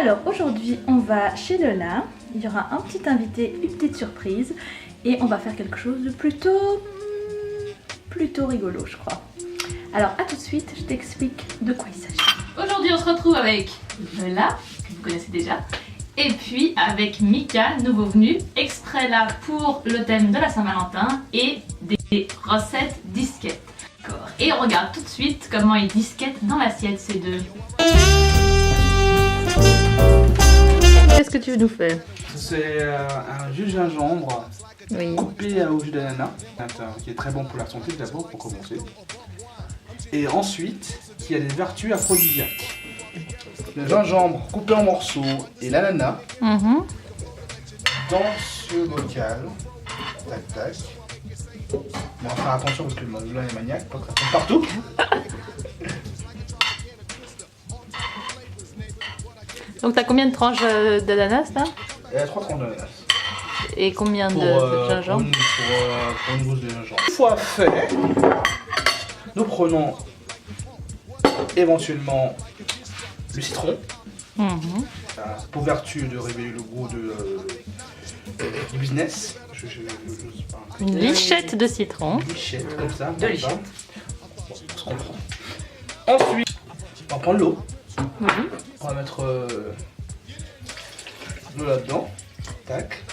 Alors aujourd'hui on va chez Lola, il y aura un petit invité, une petite surprise et on va faire quelque chose de plutôt rigolo je crois. Alors à tout de suite, je t'explique de quoi il s'agit. Aujourd'hui on se retrouve avec Lola, que vous connaissez déjà, et puis avec Mika, nouveau venu, exprès là pour le thème de la Saint-Valentin et des recettes disquettes. Et on regarde tout de suite comment ils disquettent dans l'assiette ces deux. Qu'est-ce que tu veux nous faire? C'est un jus de gingembre coupé au jus d'ananas, qui est très bon pour la santé d'abord pour commencer. Et ensuite, qui a des vertus aphrodisiaques. Le gingembre coupé en morceaux et l'ananas dans ce bocal. Tac tac. Bon, on va faire attention parce que le moulin est maniaque, pas que ça tombe partout. Donc t'as combien de tranches d'ananas là? Il y a 3 tranches d'ananas. Et combien de gingembre? Pour une gousse de gingembre. Une fois fait, nous prenons éventuellement le citron. Pour vertu de révéler le goût du business. Une lichette de citron. Une lichette comme ça. De lichette. On se comprend. Ensuite, on va prendre l'eau. On va mettre l'eau là-dedans. Tac.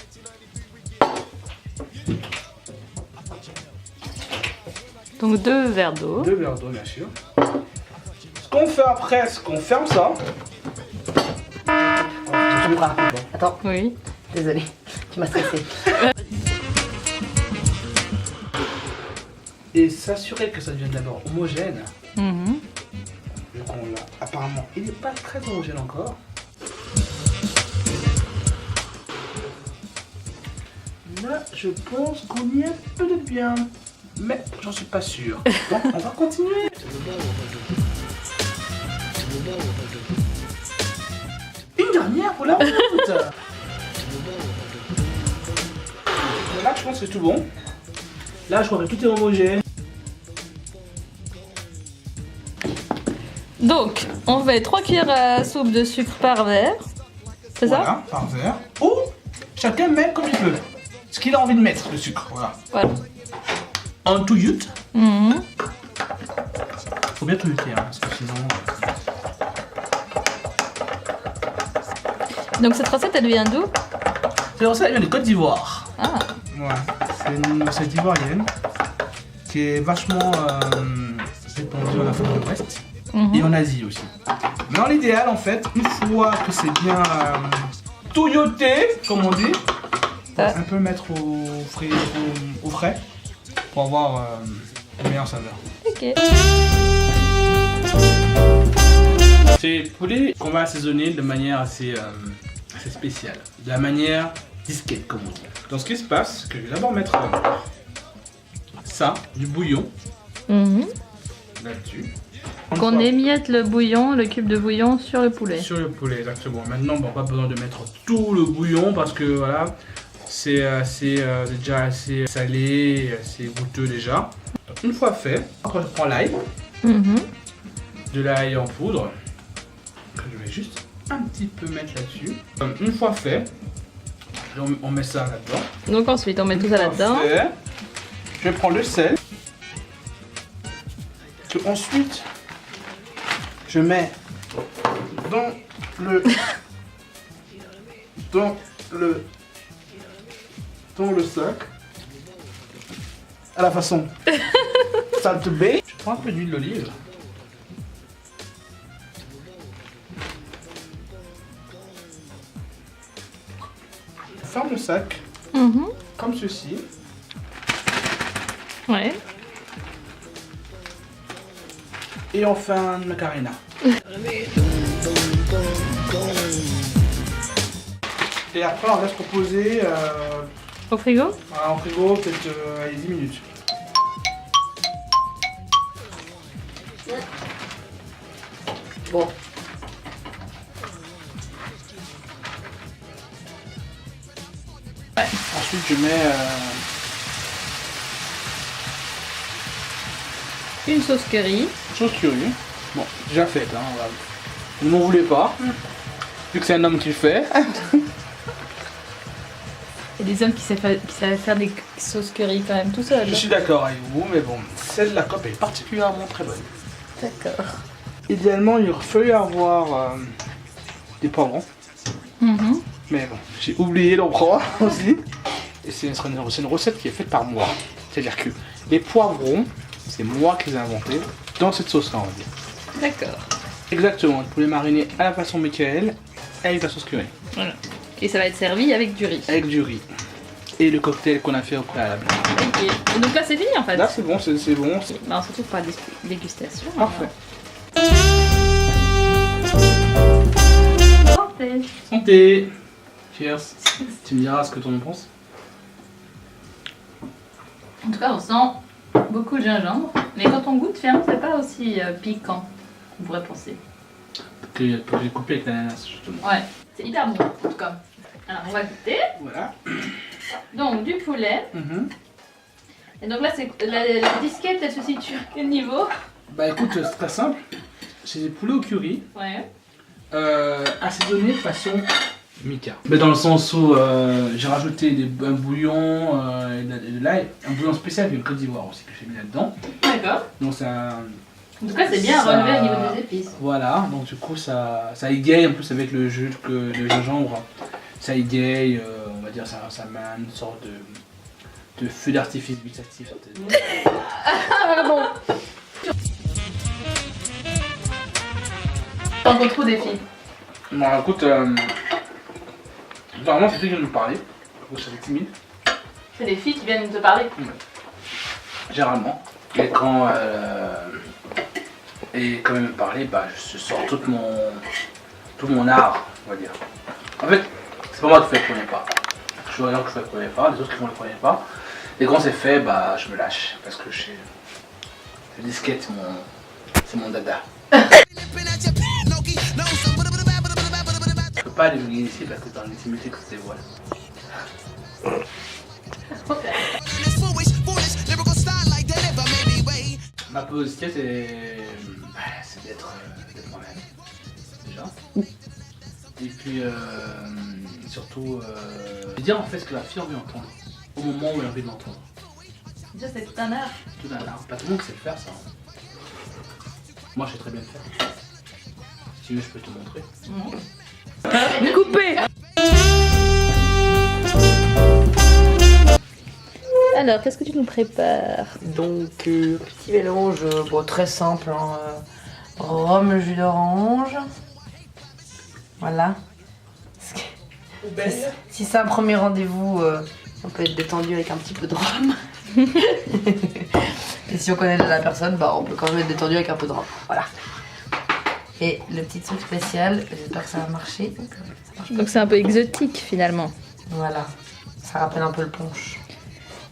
Donc 2 verres d'eau. 2 verres d'eau, bien sûr. Ce qu'on fait après, c'est qu'on ferme ça. Attends. Oui. Désolée, tu m'as stressé. Et s'assurer que ça devienne d'abord homogène. Vu qu'on l'a. Apparemment, il n'est pas très homogène encore. Là, je pense qu'on y est peut-être bien. Mais j'en suis pas sûr. Donc, on va continuer. Une dernière pour la route. Là, je pense que c'est tout bon. Là, je crois que tout est homogène. Donc, on met 3 cuillères à soupe de sucre par verre. C'est ça? Voilà, par verre. Ou chacun met comme il veut. Ce qu'il a envie de mettre, le sucre. Voilà. En touilloute. Faut bien touillouter, hein, parce que sinon. Donc, cette recette, elle vient d'où? Cette recette, elle vient de Côte d'Ivoire. Ah. Ouais. C'est une recette ivoirienne qui est vachement répandue en Afrique de l'Ouest et en Asie aussi. Mais dans l'idéal, en fait, une fois que c'est bien touillouté, comme on dit, un peu le mettre au frais pour avoir une meilleure saveur. Ok. C'est poulet qu'on va assaisonner de manière assez spéciale, de la manière disquette, comme on dit. Donc ce qui se passe, c'est que je vais d'abord mettre ça, du bouillon, là-dessus. Qu'on émiette le bouillon, le cube de bouillon sur le poulet. Sur le poulet, exactement. Maintenant, bon, pas besoin de mettre tout le bouillon parce que voilà, c'est déjà assez salé, assez goûteux déjà. Donc, une fois fait, après je prends l'ail, de l'ail en poudre, que je vais juste un petit peu mettre là-dessus. Une fois fait, on met ça là-dedans. Donc ensuite on met tout ça là-dedans. Je prends le sel. Que ensuite je mets dans le sac à la façon Salt Bae. Je prends un peu d'huile d'olive. Je ferme le sac comme ceci. Ouais. Et on fait un macarena. Et après on laisse reposer au frigo? En frigo peut-être 10 minutes. Bon. Ensuite je mets une sauce curry. Sauce curry. Bon, déjà faite, hein, voilà. Vous n'en voulez pas. Vu que c'est un homme qui le fait. Il y a des hommes qui savent faire des sauces curry quand même tout seul. Je suis d'accord avec vous, mais bon, celle de la cope est particulièrement très bonne. D'accord. Idéalement, il aurait fallu avoir des poivrons. Mais bon, j'ai oublié d'en prendre aussi. Et c'est une recette qui est faite par moi. C'est-à-dire que les poivrons, c'est moi qui les ai inventés dans cette sauce-là, on va dire. D'accord. Exactement, il faut les mariner à la façon Michael avec la sauce curry. Voilà. Et ça va être servi avec du riz. Avec du riz. Et le cocktail qu'on a fait au préalable. Ok. Et donc là c'est fini en fait. Là c'est bon, c'est bon. Bah, on se retrouve pour la dégustation. Parfait. Santé. Santé. Cheers. Tu me diras ce que tu en penses. En tout cas on sent beaucoup de gingembre. Mais quand on goûte finalement c'est pas aussi piquant qu'on pourrait penser. Que j'ai coupé avec l'ananas justement. Ouais. C'est hyper bon en tout cas. Alors on va goûter. Voilà. Donc du poulet. Et donc là c'est la disquette, elle se situe à quel niveau? Bah écoute, c'est très simple. C'est des poulets au curry. Ouais. Assaisonnés façon Mika. Mais dans le sens où j'ai rajouté un bouillon et de l'ail, un bouillon spécial de Côte d'Ivoire aussi que j'ai mis là-dedans. D'accord. Donc ça. En tout cas c'est bien relevé au niveau des épices. Voilà, donc du coup ça égaye en plus avec le jus de gingembre. Ça égaye, on va dire, ça met une sorte de feu d'artifice gustatif. Pardon. T'en rencontres trop des filles. Bon écoute, normalement c'est toi qui viens de me parler, je suis timide. C'est des filles qui viennent te parler. Généralement. Et quand elle me parlait, bah je sors tout mon art, on va dire. En fait, c'est pas moi qui fais le premier pas. Je suis que je fais le premier pas, les autres qui font le premier pas. Et quand c'est fait, bah je me lâche parce que le disquette c'est mon dada. Je peux pas aller venir ici parce que dans l'intimité que c'est voilà. Ma position c'est d'être moi-même déjà. Et puis surtout dire en fait ce que la fille a envie d'entendre au moment où elle a envie de l'entendre. Déjà c'est tout un art. Tout un art. Pas tout le monde sait le faire ça. Moi je sais très bien le faire. Si tu veux je peux te montrer. Coupé. Alors, qu'est-ce que tu nous prépares? Donc, petit mélange bon, très simple. Hein, rhum, jus d'orange. Voilà. Si c'est un premier rendez-vous, on peut être détendu avec un petit peu de rhum. Et si on connaît déjà la personne, bah, on peut quand même être détendu avec un peu de rhum. Voilà. Et le petit truc spécial, j'espère que ça va marcher. Donc c'est un peu exotique finalement. Voilà. Ça rappelle un peu le punch.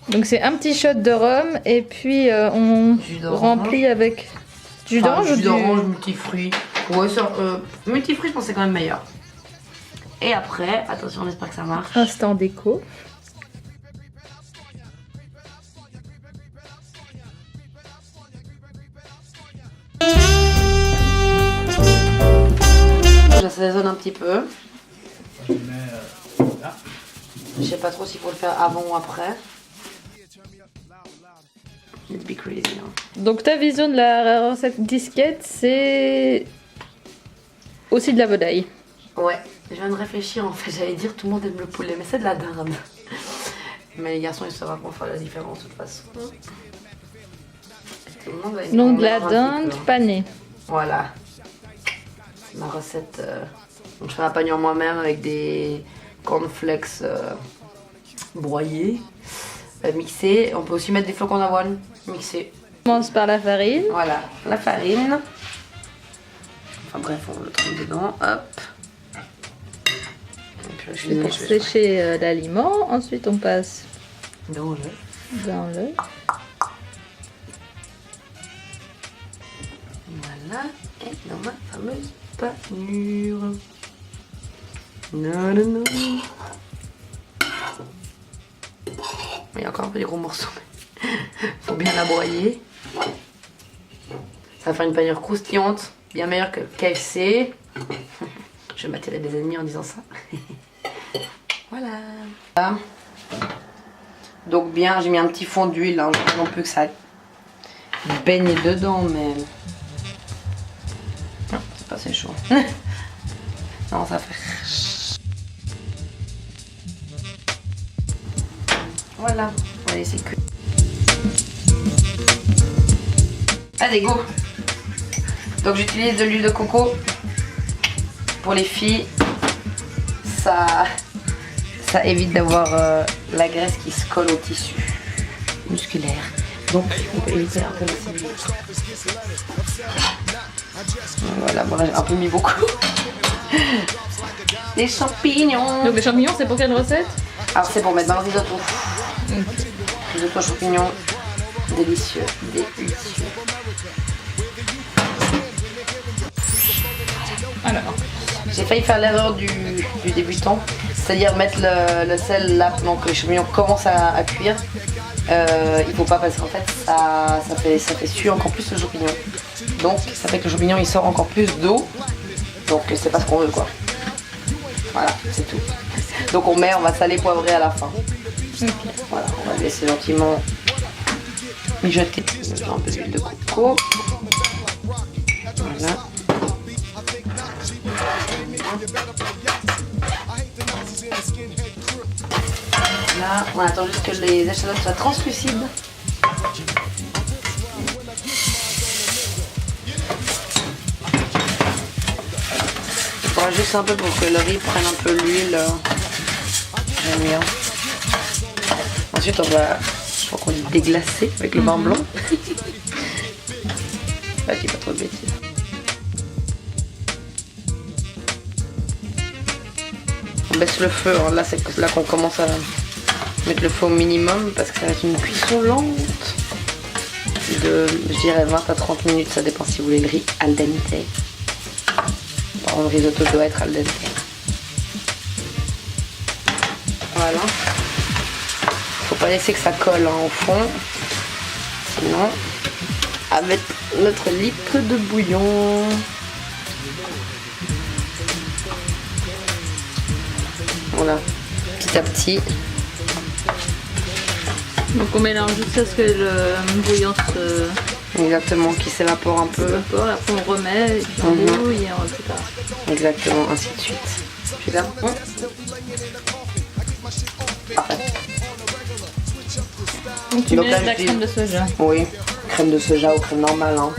Donc c'est un petit shot de rhum et puis on remplit avec du jus d'orange ou jus d'orange, multifruits. Ouais, multifruits, je pense que c'est quand même meilleur. Et après, attention, on espère que ça marche. Instant déco. J'assaisonne un petit peu. Je mets là. Je sais pas trop s'il faut le faire avant ou après. Let's be crazy. Hein. Donc ta vision de la recette disquette, c'est aussi de la volaille. Ouais, je viens de réfléchir en fait, j'allais dire tout le monde aime le poulet, mais c'est de la dinde. Mais les garçons ils sauront faire la différence de toute façon. Tout le monde va aimer. Donc de la dinde panée. Voilà. C'est ma recette. Donc je fais un panier moi-même avec des cornflakes broyés, mixés. On peut aussi mettre des flocons d'avoine mixés. On commence par la farine. Voilà, la farine. Enfin bref, on le trempe dedans. Hop. C'est pour sécher l'aliment. Ensuite, on passe dans le. Voilà. Et dans ma fameuse panure. Non, non, non. Il y a encore un peu des gros morceaux. Faut bien la broyer. Ça va faire une panure croustillante, bien meilleure que KFC. Je vais m'attirer des ennemis en disant ça. Voilà. Donc bien, j'ai mis un petit fond d'huile, hein. Je veux pas non plus que ça baigne dedans, mais... Non, c'est pas assez chaud. Non, ça fait... Voilà, on va laisser cuire. Allez, go! Donc j'utilise de l'huile de coco. Pour les filles, ça évite d'avoir la graisse qui se colle au tissu musculaire. Donc on peut éviter un peu de l'huile. Voilà, bon là j'ai un peu mis beaucoup. Des champignons. Donc les champignons, c'est pour quelle recette? Alors c'est pour mettre dans le risotto. Risotto champignons, délicieux, délicieux. Alors, j'ai failli faire l'erreur du débutant, c'est-à-dire mettre le sel là pendant que les champignons commencent à cuire. Il faut pas parce qu'en fait ça fait suer encore plus le champignon. Donc ça fait que le champignon il sort encore plus d'eau. Donc c'est pas ce qu'on veut quoi. Voilà, c'est tout. Donc on va saler poivrer à la fin. Voilà, on va laisser gentiment mijoter. Un peu d'huile de coco. Voilà. Là, on attend juste que les échalotes soient translucides. Il faudra juste un peu pour que le riz prenne un peu l'huile. J'aime bien. Ensuite, on va, je crois qu'on dit déglacer avec le vin blanc. Là, je dis pas trop de bêtises. On baisse le feu, hein. Là c'est là qu'on commence à mettre le feu au minimum parce que ça va être une cuisson lente de, je dirais 20 à 30 minutes, ça dépend si vous voulez le riz al dente. Bon, le risotto doit être al dente. Voilà. Faut pas laisser que ça colle hein, au fond, sinon avec notre litre de bouillon. Voilà, petit à petit. donc on mélange jusqu'à ce que le bouillon se... Exactement, qui s'évapore un peu. S'évapore, après on remet, et puis on bouille, et on... etc. Exactement, ainsi de suite. Tu là Parfait. Donc tu Donc mets là, de la j'utilise- crème de soja. Oui, crème de soja ou crème normale. Hein.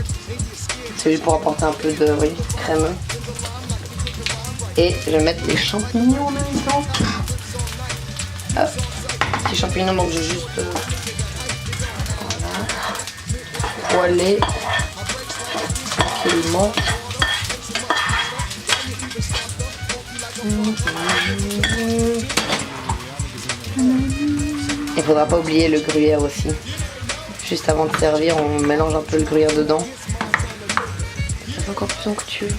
C'est juste pour apporter un peu de crème. Et je vais mettre les champignons en même temps. Hop. Petits champignons, donc j'ai juste voilà. Poêler tranquillement. Il faudra pas oublier le gruyère aussi. Juste avant de servir, on mélange un peu le gruyère dedans. Ça fait encore plus onctueux.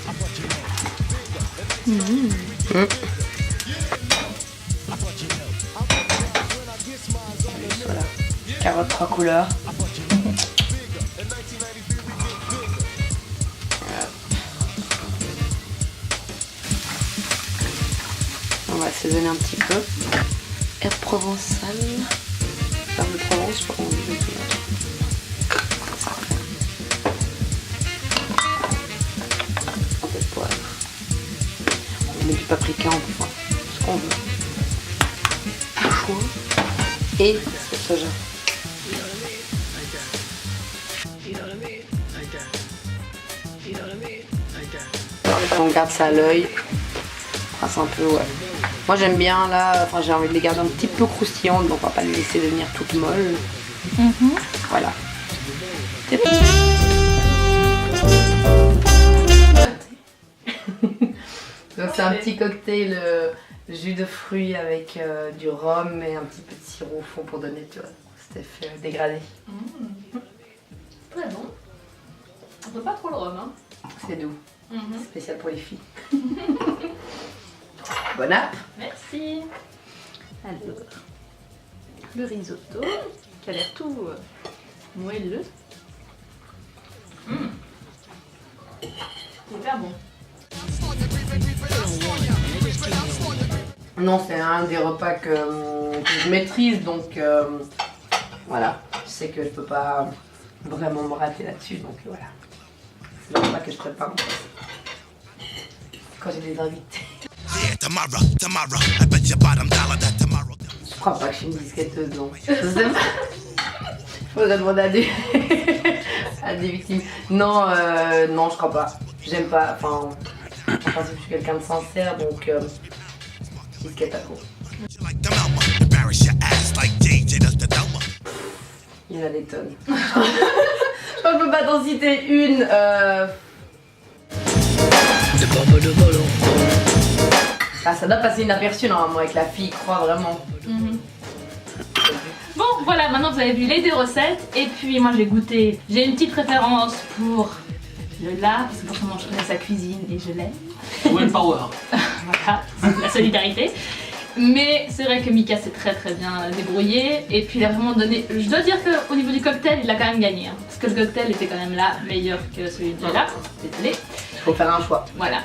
Voilà. Carottes 3 couleurs. On va assaisonner un petit peu. Herbe provençale. Herbe de Provence, je sais pas comment on dit. Un peu de poivre. On met du paprika, on peut faire ce qu'on veut. Un choix. Et le soja. On garde ça à l'œil. Un peu, ouais. Moi j'aime bien là, enfin j'ai envie de les garder un petit peu croustillantes, donc on va pas les laisser devenir toutes molles. Voilà. Donc c'est un petit cocktail jus de fruits avec du rhum et un petit peu de sirop au fond pour donner cet effet dégradé. Très bon. On peut pas trop le rhum, hein. C'est doux. Spécial pour les filles. Bon app. Merci. Alors, le risotto qui a l'air tout moelleux. Hyper bon. Non, c'est un des repas que je maîtrise, donc voilà. Je sais que je peux pas vraiment me rater là-dessus, donc voilà. C'est le repas que je prépare en fait. Quand j'ai des invités. Je crois pas que je suis une disquetteuse, non. Je sais pas. Faudrait demander à des... à des victimes. Non, non, je crois pas. J'aime pas, enfin, en principe, je suis quelqu'un de sincère, donc disquette à court. Il y en a des tonnes. Je peux pas t'en citer une. Ah, ça doit passer inaperçu normalement avec la fille, crois vraiment. Bon, voilà, maintenant vous avez vu les deux recettes. Et puis moi j'ai goûté. J'ai une petite préférence pour le lard, parce que forcément je connais sa cuisine et je l'aime. Well power. Voilà, c'est la solidarité. Mais c'est vrai que Mika s'est très très bien débrouillé. Et puis il a vraiment donné. Je dois dire qu'au niveau du cocktail, il a quand même gagné. Hein, parce que le cocktail était quand même là meilleur que celui de là. Désolée. Il faut faire un choix. Voilà.